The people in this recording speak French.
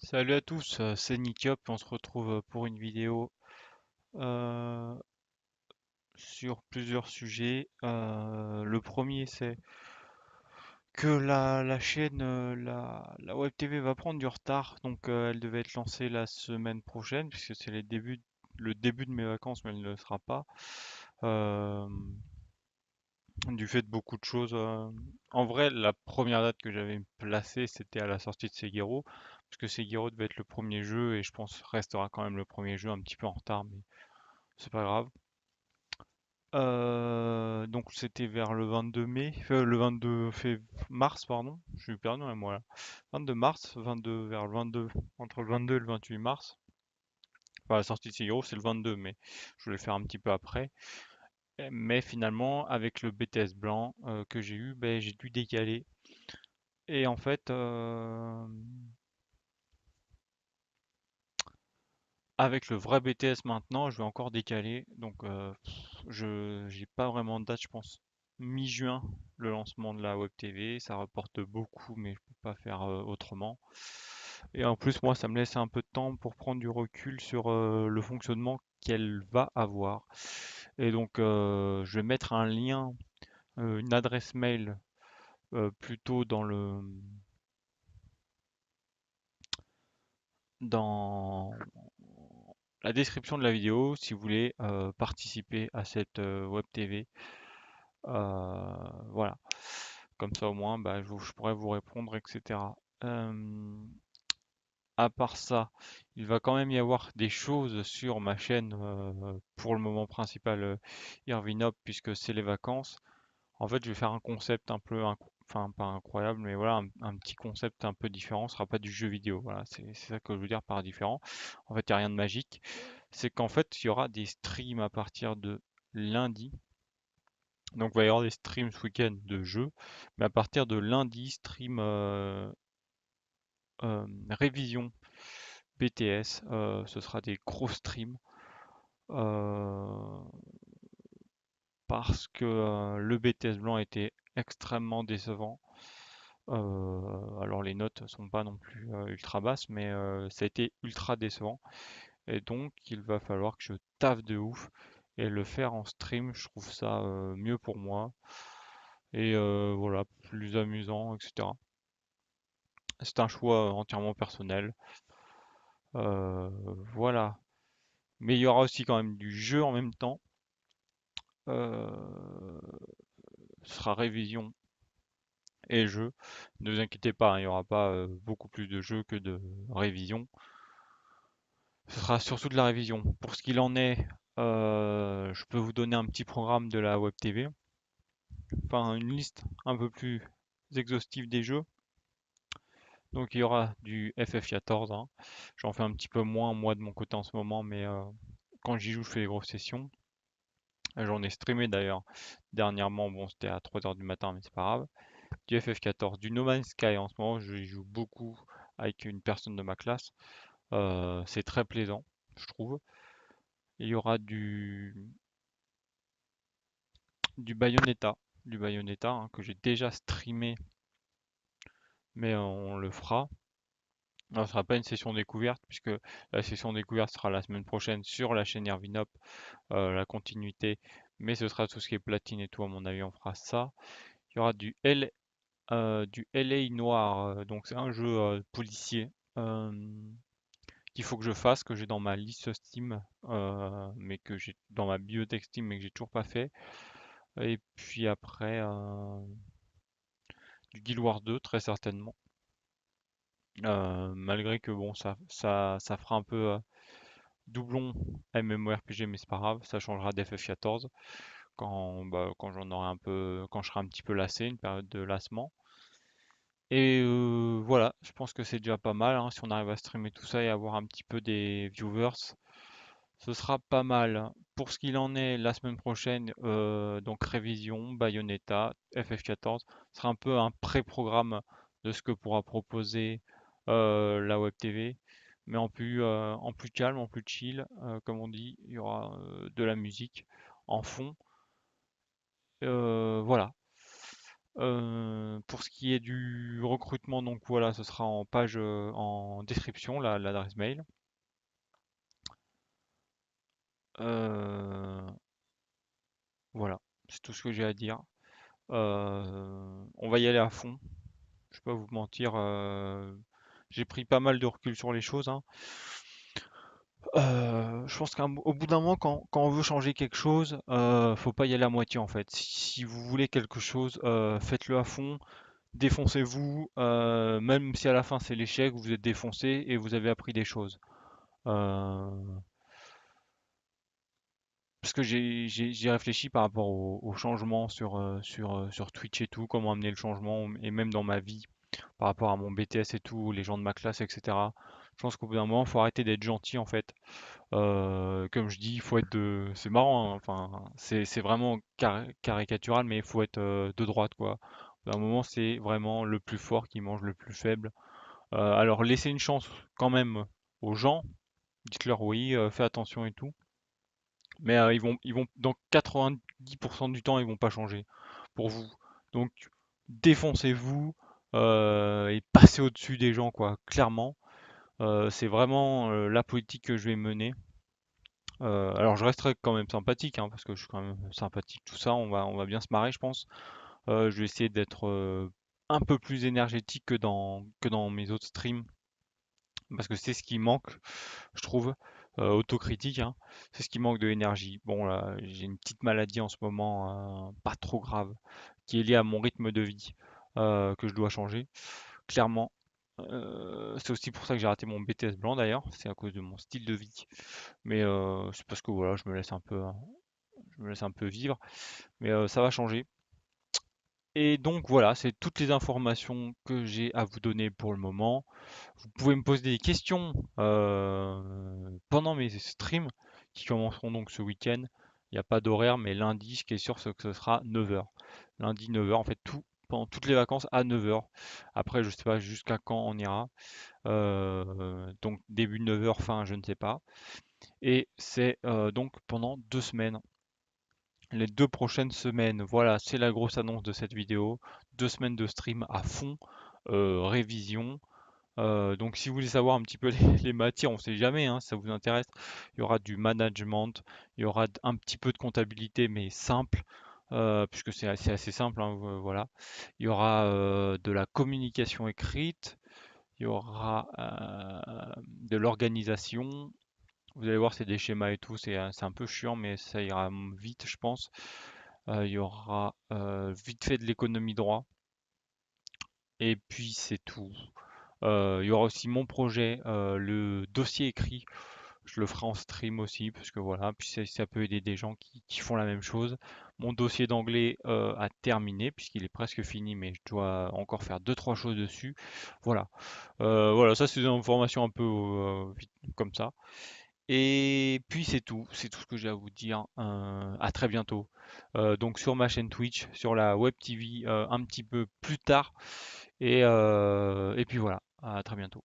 Salut à tous, c'est Nikiop et on se retrouve pour une vidéo euh, sur plusieurs sujets. Le premier c'est que la chaîne, la Web TV va prendre du retard, donc elle devait être lancée la semaine prochaine puisque c'est le début de mes vacances, mais elle ne le sera pas. Euh, du fait de beaucoup de choses. En vrai, la première date que j'avais placée, c'était à la sortie de Sekiro, parce que Sekiro devait être le premier jeu et je pense restera quand même le premier jeu un petit peu en retard, mais c'est pas grave. Donc c'était vers le 22 mai, le 22 mars, pardon, je suis perdu dans la moelle. 22 mars, 22 vers le 22, entre le 22 et le 28 mars. Enfin, la sortie de Sekiro, c'est le 22 mai. Je voulais faire un petit peu après. Mais finalement, avec le BTS blanc que j'ai eu, ben, j'ai dû décaler. Et en fait, avec le vrai BTS maintenant, je vais encore décaler. Donc, je j'ai pas vraiment de date, je pense. Mi-juin, le lancement de la Web TV. Ça reporte beaucoup, mais je peux pas faire autrement. Et en plus, moi, ça me laisse un peu de temps pour prendre du recul sur le fonctionnement qu'elle va avoir. Et donc, je vais mettre un lien, une adresse mail plutôt dans la description de la vidéo si vous voulez participer à cette web TV. Voilà, comme ça au moins bah, je pourrais vous répondre, etc. Euh, à part ça, il va quand même y avoir des choses sur ma chaîne pour le moment principal Irvinop puisque c'est les vacances. En fait, je vais faire un concept un peu, enfin pas incroyable, mais voilà, un petit concept un peu différent. Ce sera pas du jeu vidéo. Voilà, c'est ça que je veux dire par différent. En fait, il n'y a rien de magique. C'est qu'en fait, il y aura des streams à partir de lundi. Donc, il va y avoir des streams ce week-end de jeux, mais à partir de lundi, stream révision BTS. Ce sera des gros streams euh, parce que le BTS blanc était extrêmement décevant. Alors les notes sont pas non plus ultra basses, mais ça a été ultra décevant. Et donc il va falloir que je taffe de ouf et le faire en stream, je trouve ça mieux pour moi et voilà, plus amusant, etc. C'est un choix entièrement personnel. Euh, voilà. Mais il y aura aussi quand même du jeu en même temps. Ce sera révision et jeu. Ne vous inquiétez pas, hein, il n'y aura pas beaucoup plus de jeux que de révision. Ce sera surtout de la révision. Pour ce qu'il en est, je peux vous donner un petit programme de la Web TV, enfin une liste un peu plus exhaustive des jeux. Donc il y aura du FF14, hein. J'en fais un petit peu moins moi de mon côté en ce moment, mais quand j'y joue, je fais des grosses sessions. J'en ai streamé d'ailleurs dernièrement, bon c'était à 3 heures du matin, mais c'est pas grave. Du FF14, du No Man's Sky en ce moment, je joue beaucoup avec une personne de ma classe. C'est très plaisant, je trouve. Il y aura du Bayonetta, hein, que j'ai déjà streamé, mais on le fera. Non, ce sera pas une session découverte, puisque la session découverte sera la semaine prochaine sur la chaîne Irvinop, la continuité, mais ce sera tout ce qui est platine et tout, à mon avis, on fera ça. Il y aura du LA Noir, donc c'est un jeu policier qu'il faut que je fasse, que j'ai dans ma liste Steam, mais que j'ai dans ma bibliothèque Steam, mais que j'ai toujours pas fait. Et puis après, du Guild Wars 2, très certainement. Malgré que bon, ça fera un peu doublon MMORPG, mais c'est pas grave, ça changera d'FF14 quand j'en aurai un peu, quand je serai un petit peu lassé, une période de lassement. Et voilà, je pense que c'est déjà pas mal, hein, si on arrive à streamer tout ça et avoir un petit peu des viewers, ce sera pas mal. Pour ce qu'il en est, la semaine prochaine, donc révision, Bayonetta, FF14, ce sera un peu un pré-programme de ce que pourra proposer la Web TV, mais en plus calme, en plus chill, comme on dit, il y aura de la musique en fond. Voilà. Pour ce qui est du recrutement, donc voilà, ce sera en page, en description, l'adresse mail. Euh, voilà, c'est tout ce que j'ai à dire. On va y aller à fond. Je vais pas vous mentir, j'ai pris pas mal de recul sur les choses, hein. Je pense qu'au bout d'un moment, quand on veut changer quelque chose, faut pas y aller à moitié en fait. Si vous voulez quelque chose, faites-le à fond, défoncez-vous, même si à la fin c'est l'échec, vous êtes défoncé et vous avez appris des choses. Euh, Parce que j'ai réfléchi par rapport au changement sur Twitch et tout, comment amener le changement, et même dans ma vie, par rapport à mon BTS et tout, les gens de ma classe, etc. Je pense qu'au bout d'un moment, il faut arrêter d'être gentil en fait. Comme je dis, il faut être de. C'est marrant, hein, enfin, c'est vraiment caricatural, mais il faut être de droite, quoi. Au bout d'un moment, c'est vraiment le plus fort qui mange le plus faible. Alors, laissez une chance quand même aux gens. Dites-leur oui, fais attention et tout. Mais ils vont, dans 90% du temps, ils vont pas changer pour vous. Donc, défoncez-vous et passez au-dessus des gens, quoi. Clairement, c'est vraiment la politique que je vais mener. Alors je resterai quand même sympathique, hein, parce que je suis quand même sympathique, tout ça, on va bien se marrer, je pense. Je vais essayer d'être un peu plus énergétique que dans mes autres streams, parce que c'est ce qui manque, je trouve, autocritique, hein, c'est ce qui manque de l'énergie. Bon, là, j'ai une petite maladie en ce moment, pas trop grave, qui est liée à mon rythme de vie, que je dois changer, clairement. C'est aussi pour ça que j'ai raté mon BTS blanc d'ailleurs, c'est à cause de mon style de vie. Mais c'est parce que voilà, je me laisse un peu vivre, mais ça va changer. Et donc voilà, c'est toutes les informations que j'ai à vous donner pour le moment. Vous pouvez me poser des questions pendant mes streams qui commenceront donc ce week-end. Il n'y a pas d'horaire, mais lundi, ce qui est sûr, c'est que ce sera 9h. Lundi 9h, en fait, pendant toutes les vacances à 9h. Après, je sais pas jusqu'à quand on ira. Donc début 9h, fin, je ne sais pas. Et c'est donc pendant 2 semaines. Les 2 prochaines semaines, voilà, c'est la grosse annonce de cette vidéo. 2 semaines de stream à fond, révision. Donc si vous voulez savoir un petit peu les matières, on sait jamais, hein, si ça vous intéresse. Il y aura du management, il y aura un petit peu de comptabilité, mais simple, puisque c'est assez simple, hein, voilà. Il y aura de la communication écrite, il y aura de l'organisation. Vous allez voir, c'est des schémas et tout, c'est un peu chiant, mais ça ira vite, je pense. Il y aura vite fait de l'économie droit. Et puis c'est tout. Il y aura aussi mon projet, le dossier écrit. Je le ferai en stream aussi, parce que voilà, puis ça peut aider des gens qui font la même chose. Mon dossier d'anglais a terminé, puisqu'il est presque fini, mais je dois encore faire deux, trois choses dessus. Voilà. Voilà, ça c'est des informations un peu vite comme ça. Et puis c'est tout ce que j'ai à vous dire. À très bientôt. Donc sur ma chaîne Twitch, sur la Web TV un petit peu plus tard. Et puis voilà, à très bientôt.